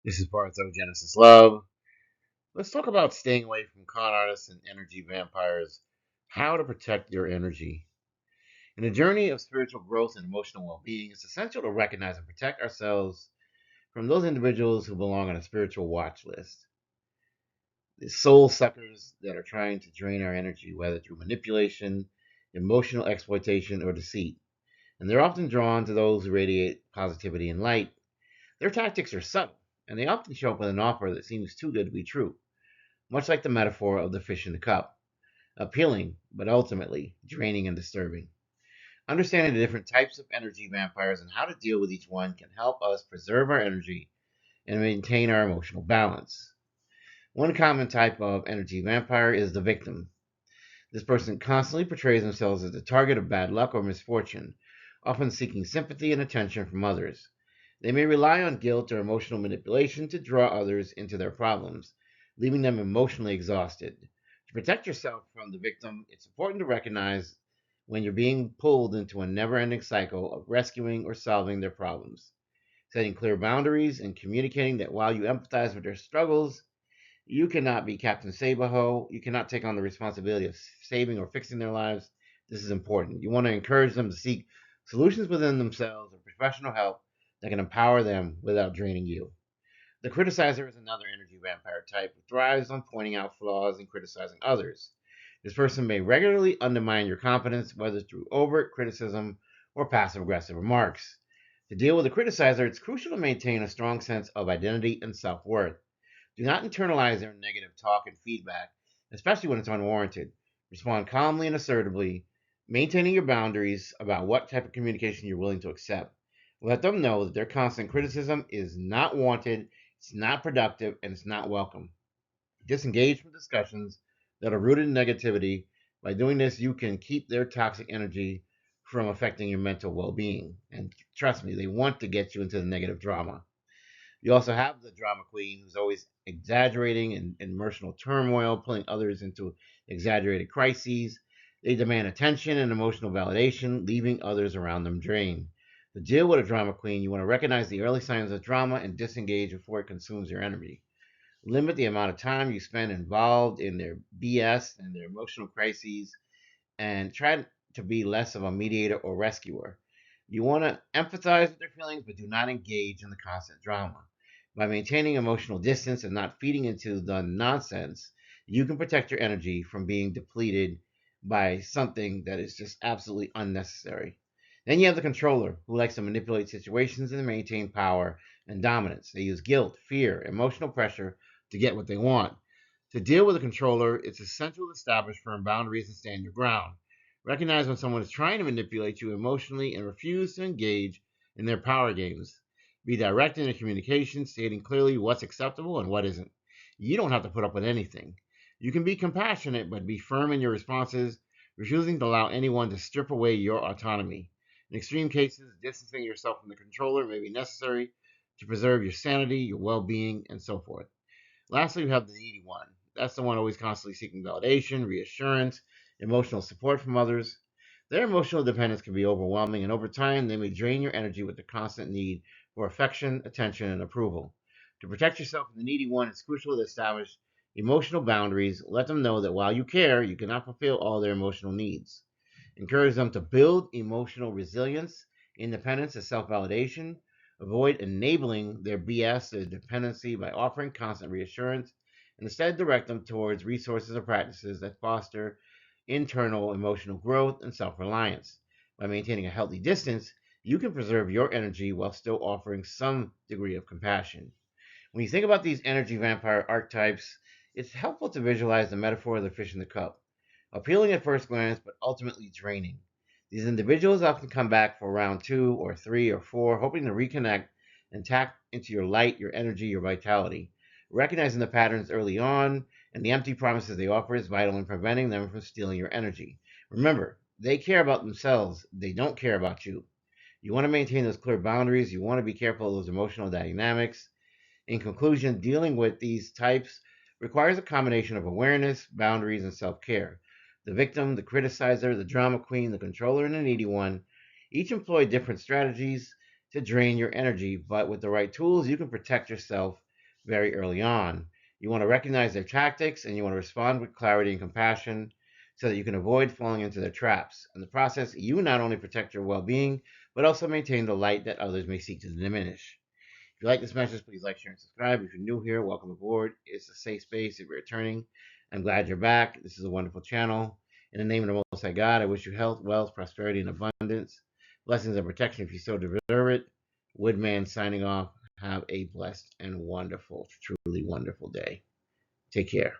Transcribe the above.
This is Parthogenesis Love. Let's talk about staying away from con artists and energy vampires, how to protect your energy. In a journey of spiritual growth and emotional well being, it's essential to recognize and protect ourselves from those individuals who belong on a spiritual watch list. The soul suckers that are trying to drain our energy, whether through manipulation, emotional exploitation, or deceit. And they're often drawn to those who radiate positivity and light. Their tactics are subtle, and they often show up with an offer that seems too good to be true, much like the metaphor of the fish in the cup, appealing, but ultimately draining and disturbing. Understanding the different types of energy vampires and how to deal with each one can help us preserve our energy and maintain our emotional balance. One common type of energy vampire is the victim. This person constantly portrays themselves as the target of bad luck or misfortune, often seeking sympathy and attention from others. They may rely on guilt or emotional manipulation to draw others into their problems, leaving them emotionally exhausted. To protect yourself from the victim, it's important to recognize when you're being pulled into a never ending cycle of rescuing or solving their problems. Setting clear boundaries and communicating that while you empathize with their struggles, you cannot be Captain Sabaho. You cannot take on the responsibility of saving or fixing their lives. This is important. You want to encourage them to seek solutions within themselves or professional help that can empower them without draining you. The criticizer is another energy vampire type who thrives on pointing out flaws and criticizing others. This person may regularly undermine your confidence, whether through overt criticism or passive aggressive remarks. To deal with a criticizer, it's crucial to maintain a strong sense of identity and self worth. Do not internalize their negative talk and feedback, especially when it's unwarranted. Respond calmly and assertively, maintaining your boundaries about what type of communication you're willing to accept. Let them know that their constant criticism is not wanted, it's not productive, and it's not welcome. Disengage from discussions that are rooted in negativity. By doing this, you can keep their toxic energy from affecting your mental well being. And trust me, they want to get you into the negative drama. You also have the drama queen who's always exaggerating and emotional turmoil, pulling others into exaggerated crises. They demand attention and emotional validation, leaving others around them drained. To deal with a drama queen, you want to recognize the early signs of drama and disengage before it consumes your energy. Limit the amount of time you spend involved in their BS and their emotional crises, and try to be less of a mediator or rescuer. You want to empathize with their feelings, but do not engage in the constant drama. By maintaining emotional distance and not feeding into the nonsense, you can protect your energy from being depleted by something that is just absolutely unnecessary. Then you have the controller, who likes to manipulate situations and maintain power and dominance. They use guilt, fear, emotional pressure to get what they want. To deal with a controller, it's essential to establish firm boundaries and stand your ground. Recognize when someone is trying to manipulate you emotionally and refuse to engage in their power games. Be direct in your communication, stating clearly what's acceptable and what isn't. You don't have to put up with anything. You can be compassionate, but be firm in your responses, refusing to allow anyone to strip away your autonomy. In extreme cases, distancing yourself from the controller may be necessary to preserve your sanity, your well being, and so forth. Lastly, we have the needy one. That's the one always constantly seeking validation, reassurance, emotional support from others. Their emotional dependence can be overwhelming, and over time, they may drain your energy with the constant need for affection, attention, and approval. To protect yourself from the needy one, it's crucial to establish emotional boundaries. Let them know that while you care, you cannot fulfill all their emotional needs. Encourage them to build emotional resilience, independence, and self validation. Avoid enabling their BS, their dependency, by offering constant reassurance, and instead direct them towards resources or practices that foster internal emotional growth and self reliance. By maintaining a healthy distance, you can preserve your energy while still offering some degree of compassion. When you think about these energy vampire archetypes, it's helpful to visualize the metaphor of the fish in the cup, appealing at first glance, but ultimately draining. These individuals often come back for round two or three or four, hoping to reconnect and tap into your light, your energy, your vitality. Recognizing the patterns early on and the empty promises they offer is vital in preventing them from stealing your energy. Remember, they care about themselves, they don't care about you. You want to maintain those clear boundaries, you want to be careful of those emotional dynamics. In conclusion, dealing with these types requires a combination of awareness, boundaries, and self care. The victim, the criticizer, the drama queen, the controller, and the needy one each employ different strategies to drain your energy, but with the right tools, you can protect yourself very early on. You want to recognize their tactics and you want to respond with clarity and compassion so that you can avoid falling into their traps. In the process, you not only protect your well being, but also maintain the light that others may seek to diminish. If you like this message, please like, share, and subscribe. If you're new here, welcome aboard. It's a safe space. If you're returning, I'm glad you're back. This is a wonderful channel. In the name of the Most High God, I wish you health, wealth, prosperity, and abundance. Blessings and protection if you so deserve it. Woodman signing off. Have a blessed and wonderful, truly wonderful day. Take care.